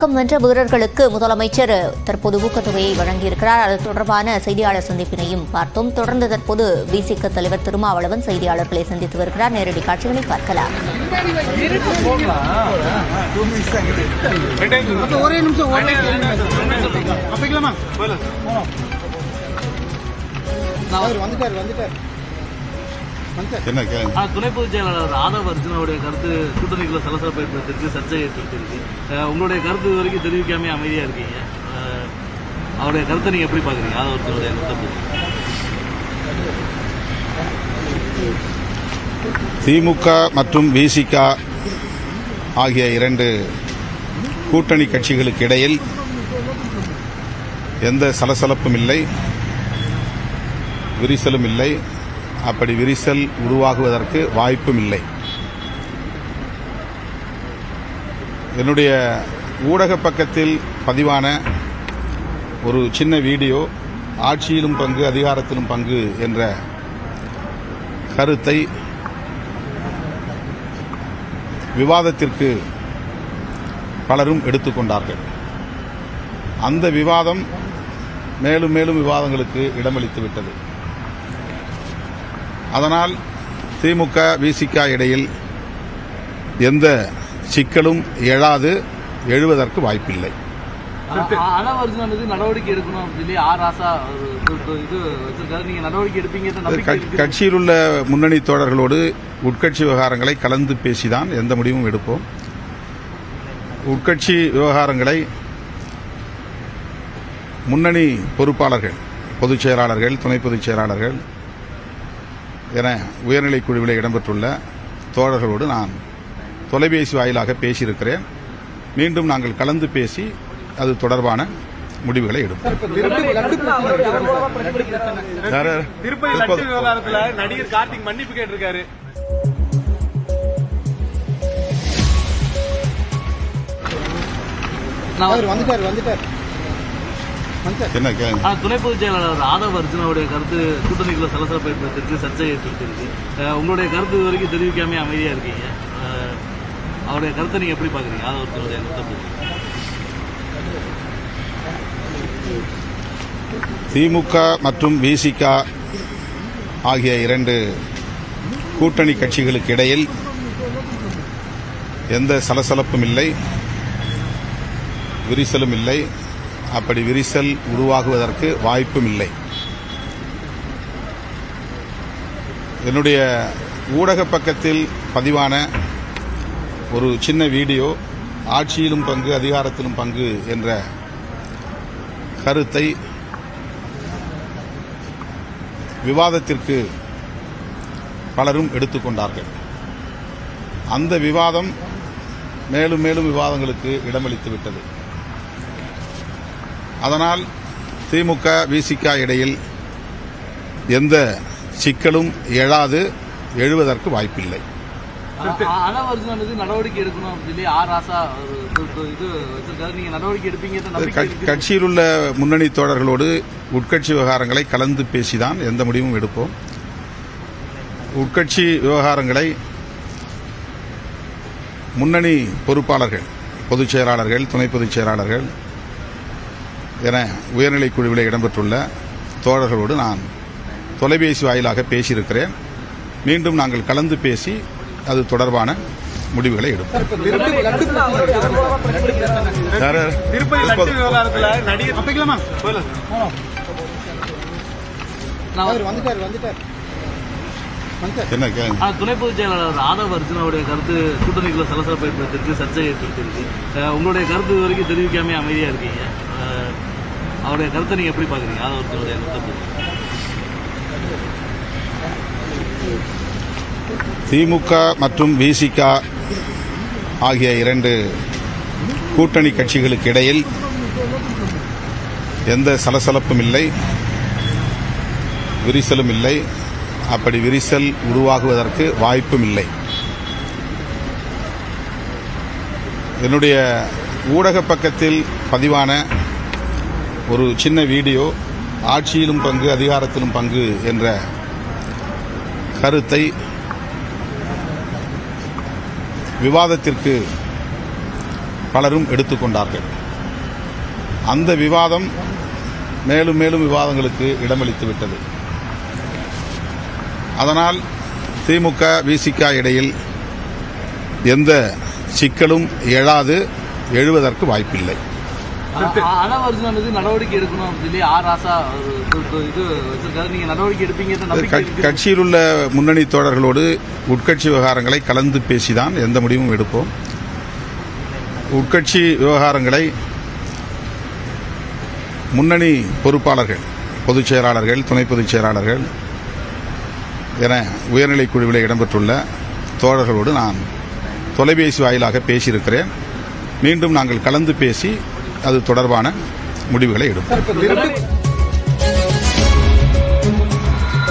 வென்ற வீரர்களுக்கு முதலமைச்சர் தற்போது ஊக்கத்தொகையை வழங்கியிருக்கிறார். அது தொடர்பான செய்தியாளர் சந்திப்பினையும் பார்த்தோம். தொடர்ந்து தற்போது விசிக தலைவர் திருமாவளவன் செய்தியாளர்களை சந்தித்து வருகிறார். நேரடி காட்சிகளை பார்க்கலாம். துணை பொதுச் செயலாளர் ஆதவ் அர்ஜுனாவுடைய கருத்து கூட்டணிக்குள்ள சலசலப்பை ஏற்படுத்திருக்கு, சர்ச்சை ஏற்படுத்திருக்கு. உங்களுடைய கருத்து இது வரைக்கும் தெரிவிக்காம அமைதியா இருக்கீங்க. அவருடைய கருத்தை நீங்க எப்படி பாக்குறீங்க? ஆதவ் அர்ஜுனுடைய கருத்து. திமுக மற்றும் விசிக ஆகிய இரண்டு கூட்டணி கட்சிகளுக்கு இடையில் எந்த சலசலப்பும் இல்லை, விரிசலும் இல்லை. அப்படி விரிசல் உருவாகுவதற்கு வாய்ப்பும் இல்லை. என்னுடைய ஊடக பக்கத்தில் பதிவான ஒரு சின்ன வீடியோ ஆட்சியிலும் பங்கு அதிகாரத்திலும் பங்கு என்ற கருத்தை விவாதத்திற்கு பலரும் எடுத்துக்கொண்டார்கள். அந்த விவாதம் மேலும் மேலும் விவாதங்களுக்கு இடமளித்து விட்டது. அதனால் திமுக விசிக இடையில் எந்த சிக்கலும் எழுவதற்கு வாய்ப்பில்லை. கட்சியில் உள்ள முன்னணி தோழர்களோடு உட்கட்சி விவகாரங்களை கலந்து பேசிதான் எந்த முடிவும் எடுப்போம். உட்கட்சி விவகாரங்களை முன்னணி பொறுப்பாளர்கள், பொதுச் செயலாளர்கள், துணை பொதுச் செயலாளர்கள் என உயர்நிலைக் குழுவில் இடம்பெற்றுள்ள தோழர்களோடு நான் தொலைபேசி வாயிலாக பேசியிருக்கிறேன். மீண்டும் நாங்கள் கலந்து பேசி அது தொடர்பான முடிவுகளை எடுப்போம். நடிகர் கார்த்திக் மன்னிப்பு கேட்டிருக்காரு. துணை பொதுச் செயலாளர் ஆதவ் அர்ஜுனாவுடைய கருத்து கூட்டணிக்குள்ள சலசலப்பை ஏற்படுத்திருக்கு, சர்ச்சை ஏற்படுத்திருக்கு. உங்களுடைய கருத்து இது வரைக்கும் தெரிவிக்காம அமைதியா இருக்கீங்க. அவருடைய கருத்தை நீங்க எப்படி பாக்குறீங்க? ஆதவ் அர்ஜுனுடைய கருத்து. திமுக மற்றும் விசிக ஆகிய இரண்டு கூட்டணி கட்சிகளுக்கு இடையில் எந்த சலசலப்பும் இல்லை, விரிசலும் இல்லை. அப்படி விரிசல் உருவாகுவதற்கு வாய்ப்பும் இல்லை. என்னுடைய ஊடக பக்கத்தில் பதிவான ஒரு சின்ன வீடியோ ஆட்சியிலும் பங்கு அதிகாரத்திலும் பங்கு என்ற கருத்தை விவாதத்திற்கு பலரும் எடுத்துக்கொண்டார்கள். அந்த விவாதம் மேலும் மேலும் விவாதங்களுக்கு இடமளித்து விட்டது. அதனால் திமுக விசிக இடையில் எந்த சிக்கலும் எழுவதற்கு வாய்ப்பில்லை. கட்சியில் உள்ள முன்னணி தோழர்களோடு உட்கட்சி விவகாரங்களை கலந்து பேசிதான் எந்த முடிவும் எடுப்போம். உட்கட்சி விவகாரங்களை முன்னணி பொறுப்பாளர்கள், பொதுச் செயலாளர்கள், துணை பொதுச் செயலாளர்கள் என உயர்நிலைக் குழுவில் இடம்பெற்றுள்ள தோழர்களோடு நான் தொலைபேசி வாயிலாக பேசியிருக்கிறேன். மீண்டும் நாங்கள் கலந்து பேசி அது தொடர்பான முடிவுகளை எடுப்போம். துணை பொதுச் செயலாளர் ஆதவ் அர்ஜுனாவுடைய கருத்து கூட்டணிக்குள்ள சலசலப்பை ஏற்படுத்திருக்கு, சர்ச்சை ஏற்படுத்திருக்கு. உங்களுடைய கருத்து இது வரைக்கும் தெரிவிக்காம அமைதியா இருக்கீங்க. அவருடைய கருத்தை நீங்க எப்படி பாக்குறீங்க? ஆதவ் அர்ஜுனுடைய கருத்து. திமுக மற்றும் விசிக ஆகிய இரண்டு கூட்டணி கட்சிகளுக்கு இடையில் எந்த சலசலப்பும் இல்லை, விரிசலும் இல்லை. அப்படி விரிசல் உருவாகுவதற்கு வாய்ப்பும் இல்லை. என்னுடைய ஊடக பக்கத்தில் பதிவான ஒரு சின்ன வீடியோ ஆட்சியிலும் பங்கு அதிகாரத்திலும் பங்கு என்ற கருத்தை விவாதத்திற்கு பலரும் எடுத்துக்கொண்டார்கள். அந்த விவாதம் மேலும் மேலும் விவாதங்களுக்கு இடமளித்து விட்டது. அதனால் திமுக விசிக இடையில் எந்த சிக்கலும் எழுவதற்கு வாய்ப்பில்லை. ஆதவ அர்ஜுனா மீது நடவடிக்கை எடுக்கணும் அப்படின்னு சொல்லி ராசா இது வச்சிருக்காரு. நீங்க நடவடிக்கை எடுப்பீங்க? கட்சியில் உள்ள முன்னணி தோழர்களோடு உட்கட்சி விவகாரங்களை கலந்து பேசிதான் எந்த முடிவும் எடுப்போம். உட்கட்சி விவகாரங்களை முன்னணி பொறுப்பாளர்கள், பொதுச் செயலாளர்கள், துணை பொதுச் செயலாளர்கள் என உயர்நிலைக் குழுவில் இடம்பெற்றுள்ள தோழர்களோடு நான் தொலைபேசி வாயிலாக பேசியிருக்கிறேன். மீண்டும் நாங்கள் கலந்து பேசி அது தொடர்பான முடிவுகளை எடுப்போம்.